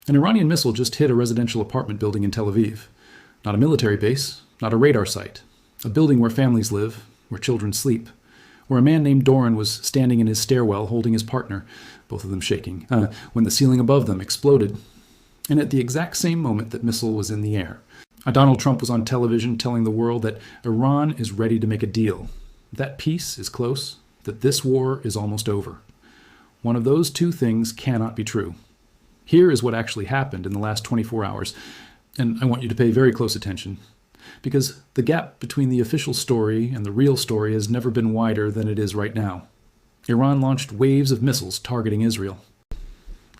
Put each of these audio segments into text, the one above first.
An Iranian missile just hit a residential apartment building in Tel Aviv. Not a military base, not a radar site. A building where families live, where children sleep, where a man named Doran was standing in his stairwell holding his partner, both of them shaking, when the ceiling above them exploded. And at the exact same moment that missile was in the air, Donald Trump was on television telling the world that Iran is ready to make a deal, that peace is close, that this war is almost over. One of those two things cannot be true. Here is what actually happened in the last 24 hours, and I want you to pay very close attention, because the gap between the official story and the real story has never been wider than it is right now. Iran launched waves of missiles targeting Israel,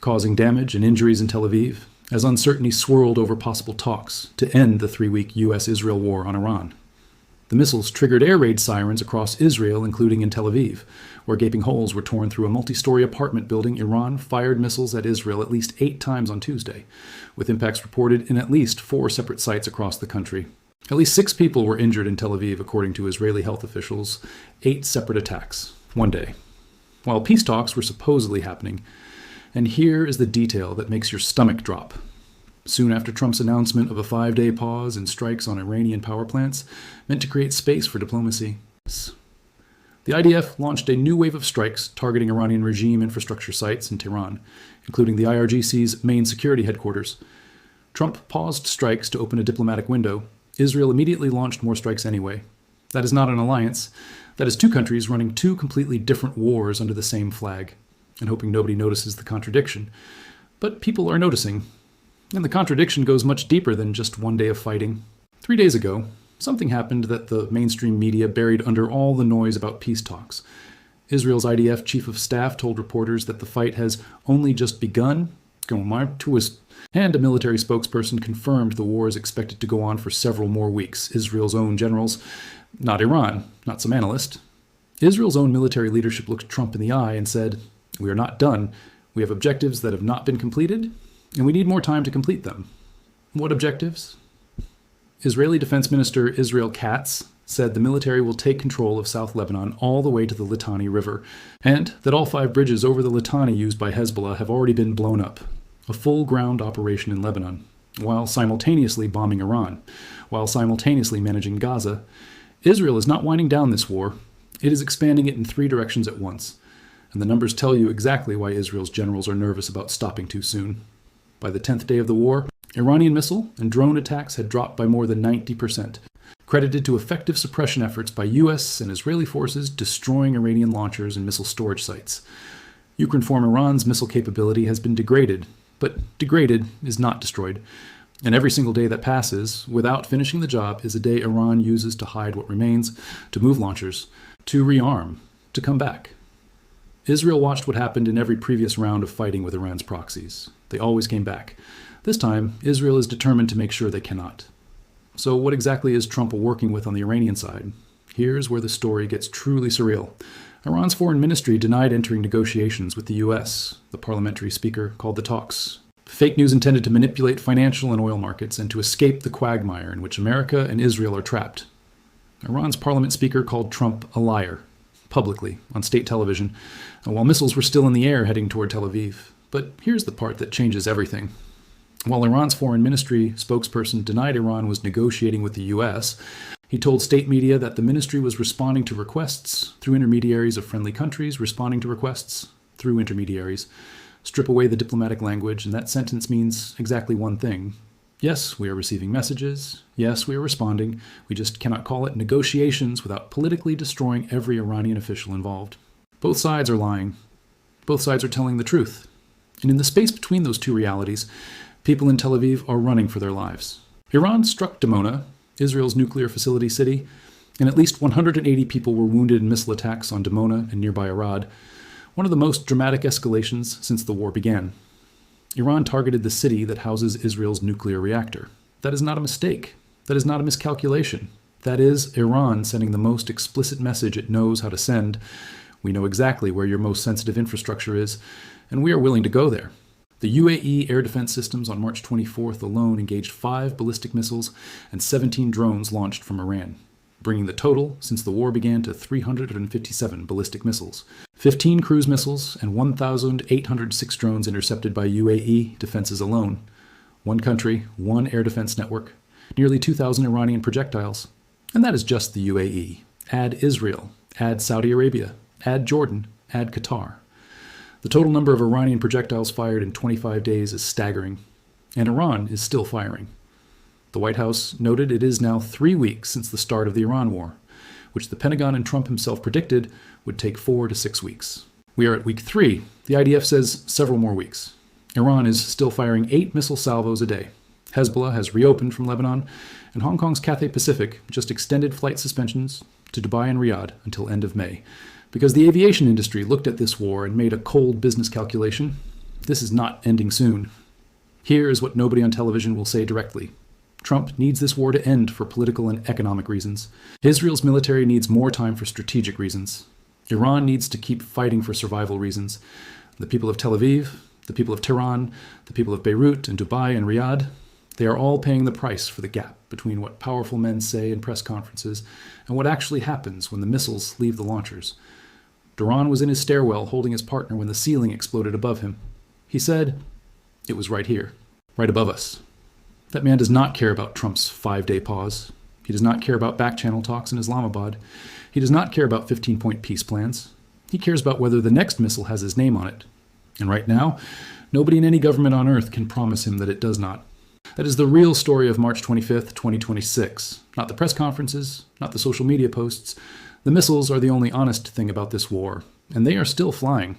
causing damage and injuries in Tel Aviv, as uncertainty swirled over possible talks to end the 3-week U.S.-Israel war on Iran. The missiles triggered air raid sirens across Israel, including in Tel Aviv, where gaping holes were torn through a multi-story apartment building. Iran fired missiles at Israel at least 8 times on Tuesday, with impacts reported in at least 4 separate sites across the country. At least 6 people were injured in Tel Aviv, according to Israeli health officials. 8 separate attacks, one day, while peace talks were supposedly happening. And here is the detail that makes your stomach drop. Soon after Trump's announcement of a 5-day pause in strikes on Iranian power plants, meant to create space for diplomacy, the IDF launched a new wave of strikes targeting Iranian regime infrastructure sites in Tehran, including the IRGC's main security headquarters. Trump paused strikes to open a diplomatic window. Israel immediately launched more strikes anyway. That is not an alliance. That is 2 countries running 2 completely different wars under the same flag, and hoping nobody notices the contradiction. But people are noticing. And the contradiction goes much deeper than just one day of fighting. 3 days ago, something happened that the mainstream media buried under all the noise about peace talks. Israel's IDF Chief of Staff told reporters that the fight has only just begun, and a military spokesperson confirmed the war is expected to go on for several more weeks. Israel's own generals, not Iran, not some analyst. Israel's own military leadership looked Trump in the eye and said, "We are not done. We have objectives that have not been completed, and we need more time to complete them." What objectives? Israeli Defense Minister Israel Katz said the military will take control of South Lebanon all the way to the Litani River, and that all 5 bridges over the Litani used by Hezbollah have already been blown up. A full ground operation in Lebanon, while simultaneously bombing Iran, while simultaneously managing Gaza. Israel is not winding down this war. It is expanding it in 3 directions at once. And the numbers tell you exactly why Israel's generals are nervous about stopping too soon. By the 10th day of the war, Iranian missile and drone attacks had dropped by more than 90%, credited to effective suppression efforts by U.S. and Israeli forces destroying Iranian launchers and missile storage sites. Ukrinform Iran's missile capability has been degraded, but degraded is not destroyed. And every single day that passes without finishing the job is a day Iran uses to hide what remains, to move launchers, to rearm, to come back. Israel watched what happened in every previous round of fighting with Iran's proxies. They always came back. This time, Israel is determined to make sure they cannot. So what exactly is Trump working with on the Iranian side? Here's where the story gets truly surreal. Iran's foreign ministry denied entering negotiations with the U.S., the parliamentary speaker called the talks. Fake news intended to manipulate financial and oil markets and to escape the quagmire in which America and Israel are trapped. Iran's parliament speaker called Trump a liar, publicly, on state television, while missiles were still in the air heading toward Tel Aviv. But here's the part that changes everything. While Iran's foreign ministry spokesperson denied Iran was negotiating with the U.S., he told state media that the ministry was responding to requests through intermediaries of friendly countries, responding to requests through intermediaries. Strip away the diplomatic language, and that sentence means exactly one thing. Yes, we are receiving messages. Yes, we are responding. We just cannot call it negotiations without politically destroying every Iranian official involved. Both sides are lying. Both sides are telling the truth. And in the space between those two realities, people in Tel Aviv are running for their lives. Iran struck Dimona, Israel's nuclear facility city, and at least 180 people were wounded in missile attacks on Dimona and nearby Arad, one of the most dramatic escalations since the war began. Iran targeted the city that houses Israel's nuclear reactor. That is not a mistake. That is not a miscalculation. That is Iran sending the most explicit message it knows how to send. We know exactly where your most sensitive infrastructure is, and we are willing to go there. The UAE air defense systems on March 24th alone engaged 5 ballistic missiles and 17 drones launched from Iran, bringing the total since the war began to 357 ballistic missiles. 15 cruise missiles and 1,806 drones intercepted by UAE defenses alone. One country, one air defense network, nearly 2,000 Iranian projectiles. And that is just the UAE. Add Israel, add Saudi Arabia, add Jordan, add Qatar. The total number of Iranian projectiles fired in 25 days is staggering, and Iran is still firing. The White House noted it is now 3 weeks since the start of the Iran war, which the Pentagon and Trump himself predicted would take 4 to 6 weeks. We are at week 3. The IDF says several more weeks. Iran is still firing 8 missile salvos a day. Hezbollah has reopened from Lebanon, and Hong Kong's Cathay Pacific just extended flight suspensions to Dubai and Riyadh until end of May, because the aviation industry looked at this war and made a cold business calculation. This is not ending soon. Here is what nobody on television will say directly. Trump needs this war to end for political and economic reasons. Israel's military needs more time for strategic reasons. Iran needs to keep fighting for survival reasons. The people of Tel Aviv, the people of Tehran, the people of Beirut and Dubai and Riyadh, they are all paying the price for the gap between what powerful men say in press conferences and what actually happens when the missiles leave the launchers. Duran was in his stairwell holding his partner when the ceiling exploded above him. He said, "It was right here, right above us." That man does not care about Trump's 5-day pause. He does not care about back-channel talks in Islamabad. He does not care about 15-point peace plans. He cares about whether the next missile has his name on it. And right now, nobody in any government on earth can promise him that it does not. That is the real story of March 25th, 2026. Not the press conferences, not the social media posts. The missiles are the only honest thing about this war, and they are still flying.